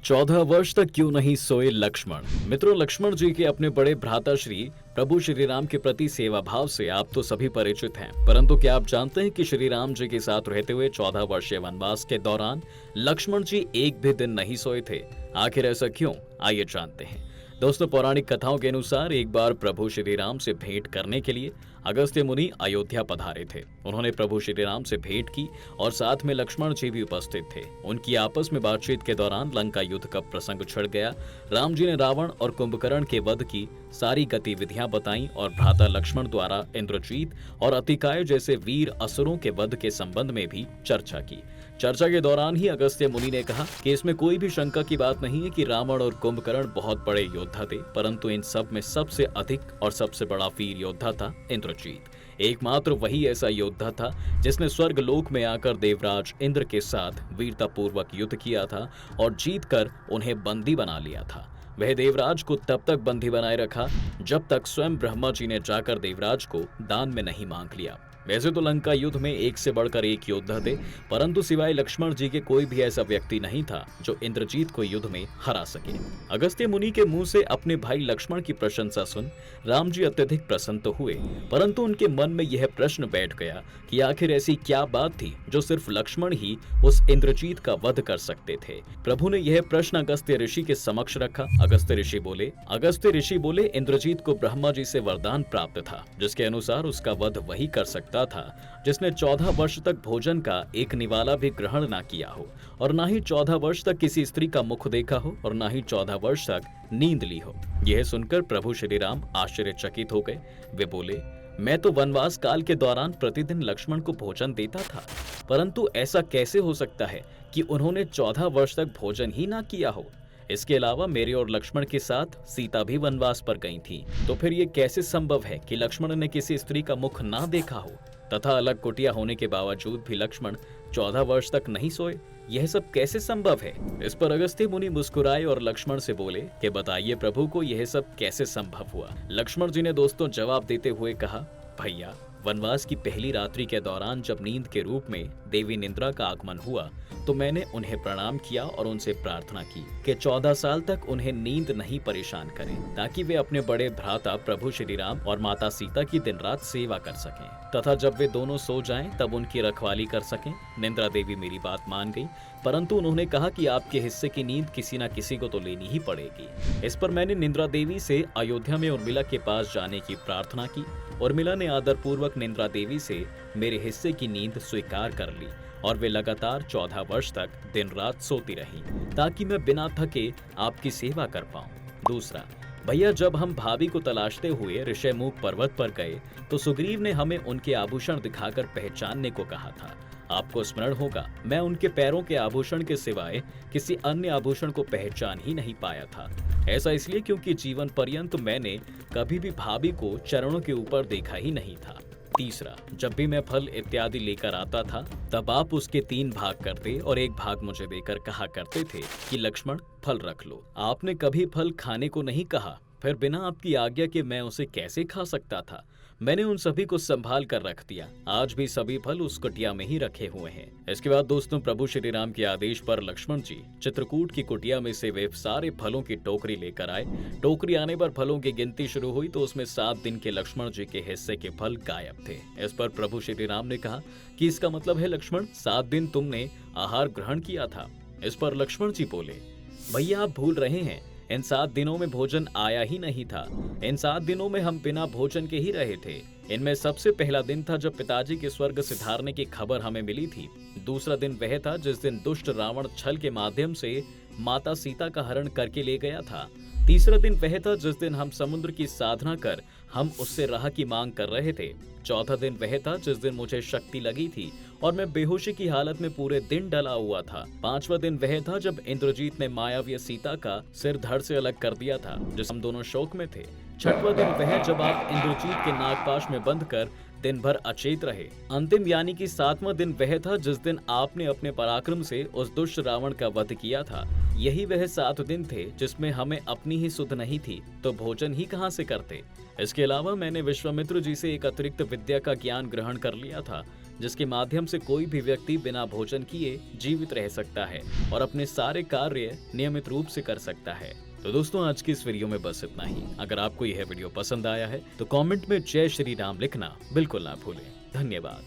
14 वर्ष तक क्यों नहीं सोए लक्ष्मण। मित्रों, लक्ष्मण जी के अपने बड़े भ्राता श्री प्रभु श्री राम के प्रति सेवा भाव से आप तो सभी परिचित हैं, परंतु क्या आप जानते हैं कि श्री राम जी के साथ रहते हुए 14 वर्षीय वनवास के दौरान लक्ष्मण जी एक भी दिन नहीं सोए थे। आखिर ऐसा क्यों, आइए जानते हैं। दोस्तों, पौराणिक कथाओं के अनुसार एक बार प्रभु श्री राम से भेंट करने के लिए अगस्त्य मुनि अयोध्या पधारे थे। उन्होंने प्रभु श्री राम से भेंट की और साथ में लक्ष्मण जी भी उपस्थित थे। उनकी आपस में बातचीत के दौरान लंका युद्ध का प्रसंग छिड़ गया। राम जी ने रावण और कुंभकर्ण के वध की सारी गतिविधियां बताई और भ्राता लक्ष्मण द्वारा इंद्रजीत और अतिकाय जैसे वीर असुरों के वध के संबंध में भी चर्चा की। चर्चा के दौरान ही अगस्त्य मुनि ने कहा कि इसमें कोई भी शंका की बात नहीं है कि रावण और कुंभकर्ण बहुत बड़े योद्धा थे, परंतु इन सब में सबसे अधिक और सबसे बड़ा वीर योद्धा था इंद्रजीत। एकमात्र वही ऐसा योद्धा था जिसने स्वर्ग लोक में आकर देवराज इंद्र के साथ वीरतापूर्वक युद्ध किया था और जीतकर उन्हें बंदी बना लिया था। वह देवराज को तब तक बंदी बनाए रखा जब तक स्वयं ब्रह्मा जी ने जाकर देवराज को दान में नहीं मांग लिया। वैसे तो लंका युद्ध में एक से बढ़कर एक योद्धा थे, परंतु सिवाय लक्ष्मण जी के कोई भी ऐसा व्यक्ति नहीं था जो इंद्रजीत को युद्ध में हरा सके। अगस्त्य मुनि के मुंह से अपने भाई लक्ष्मण की प्रशंसा सुन राम जी अत्यधिक प्रसन्न तो हुए, परंतु उनके मन में यह प्रश्न बैठ गया कि आखिर ऐसी क्या बात थी जो सिर्फ लक्ष्मण ही उस इंद्रजीत का वध कर सकते थे। प्रभु ने यह प्रश्न अगस्त्य ऋषि के समक्ष रखा। अगस्त्य ऋषि बोले, इंद्रजीत को ब्रह्मा जी से वरदान प्राप्त था जिसके अनुसार उसका वध वही कर सकता था जिसने 14 वर्ष तक भोजन का एक निवाला भी ग्रहण ना किया हो और ना ही 14 वर्ष तक किसी स्त्री का मुख देखा हो और ना ही 14 वर्ष तक नींद ली हो। यह सुनकर प्रभु श्री राम आश्चर्यचकित हो गए। वे बोले, मैं तो वनवास काल के दौरान प्रतिदिन लक्ष्मण को भोजन देता था, परंतु ऐसा कैसे हो सकता है कि उन्होंने 14 वर्ष तक भोजन ही ना किया हो। इसके अलावा मेरे और लक्ष्मण के साथ सीता भी वनवास पर गई थी, तो फिर ये कैसे संभव है कि लक्ष्मण ने किसी स्त्री का मुख ना देखा हो तथा अलग कुटिया होने के बावजूद भी लक्ष्मण 14 वर्ष तक नहीं सोए। यह सब कैसे संभव है। इस पर अगस्त्य मुनि मुस्कुराए और लक्ष्मण से बोले कि बताइए प्रभु को यह सब कैसे संभव हुआ। लक्ष्मण जी ने दोस्तों जवाब देते हुए कहा, भैया, वनवास की पहली रात्रि के दौरान जब नींद के रूप में देवी निद्रा का आगमन हुआ तो मैंने उन्हें प्रणाम किया और उनसे प्रार्थना की कि 14 साल तक उन्हें नींद नहीं परेशान करे, ताकि वे अपने बड़े भ्राता प्रभु श्री राम और माता सीता की दिन रात सेवा कर सकें तथा जब वे दोनों सो जाएं तब उनकी रखवाली कर सकें। निद्रा देवी मेरी बात मान गई, परंतु उन्होंने कहा कि आपके हिस्से की नींद किसी न किसी को तो लेनी ही पड़ेगी। इस पर मैंने निद्रा देवी से अयोध्या में उर्मिला के पास जाने की प्रार्थना की। उर्मिला ने आदर पूर्वक निद्रा देवी से मेरे हिस्से की नींद स्वीकार कर ली और वे लगातार 14 वर्ष तक दिन रात सोती रही ताकि मैं बिना थके आपकी सेवा कर पाऊं। दूसरा, भैया, जब हम भाभी को तलाशते हुए ऋषयमुख पर्वत पर गए तो सुग्रीव ने हमें उनके आभूषण दिखाकर पहचानने को कहा था। आपको स्मरण होगा, मैं उनके पैरों के आभूषण के सिवाय किसी अन्य आभूषण को पहचान ही नहीं पाया था। ऐसा इसलिए क्योंकि जीवन पर्यंत मैंने कभी भी भाभी को चरणों के ऊपर देखा ही नहीं था। तीसरा, जब भी मैं फल इत्यादि लेकर आता था तब आप उसके 3 भाग करते और 1 भाग मुझे देकर कहा करते थे कि लक्ष्मण, फल रख लो। आपने कभी फल खाने को नहीं कहा, फिर बिना आपकी आज्ञा के मैं उसे कैसे खा सकता था। मैंने उन सभी को संभाल कर रख दिया। आज भी सभी फल उस कुटिया में ही रखे हुए हैं। इसके बाद दोस्तों, प्रभु श्री राम के आदेश पर लक्ष्मण जी चित्रकूट की कुटिया में से वे सारे फलों की टोकरी लेकर आए। टोकरी आने पर फलों की गिनती शुरू हुई तो उसमें 7 दिन के लक्ष्मण जी के हिस्से के फल गायब थे। इस पर प्रभु श्री राम ने कहा कि इसका मतलब है लक्ष्मण, 7 दिन तुमने आहार ग्रहण किया था। इस पर लक्ष्मण जी बोले, भैया, आप भूल रहे हैं, इन 7 दिनों में भोजन आया ही नहीं था। इन 7 दिनों में हम बिना भोजन के ही रहे थे। इनमें सबसे पहला दिन था जब पिताजी के स्वर्ग सिधारने की खबर हमें मिली थी। दूसरा दिन वह था जिस दिन दुष्ट रावण छल के माध्यम से माता सीता का हरण करके ले गया था। तीसरा दिन वह था जिस दिन हम समुद्र की साधना कर हम उससे राह की मांग कर रहे थे। चौथा दिन वह था जिस दिन मुझे शक्ति लगी थी और मैं बेहोशी की हालत में पूरे दिन डला हुआ था। 5वां दिन वह था जब इंद्रजीत ने मायावी सीता का सिर धड़ से अलग कर दिया था, जिस हम दोनों शोक में थे। 6वां दिन वह जब आप इंद्रजीत के नागपाश में बंद कर दिन भर अचेत रहे। अंतिम यानी कि 7वां दिन वह था जिस दिन आपने अपने पराक्रम से उस दुष्ट रावण का वध किया था। यही वह 7 दिन थे जिसमें हमें अपनी ही सुध नहीं थी तो भोजन ही कहां से करते। इसके अलावा मैंने विश्वामित्र जी से एक अतिरिक्त विद्या का ज्ञान ग्रहण कर लिया था जिसके माध्यम से कोई भी व्यक्ति बिना भोजन किए जीवित रह सकता है और अपने सारे कार्य नियमित रूप से कर सकता है। तो दोस्तों, आज की इस वीडियो में बस इतना ही। अगर आपको यह वीडियो पसंद आया है तो कमेंट में जय श्री राम लिखना बिल्कुल ना भूलें। धन्यवाद।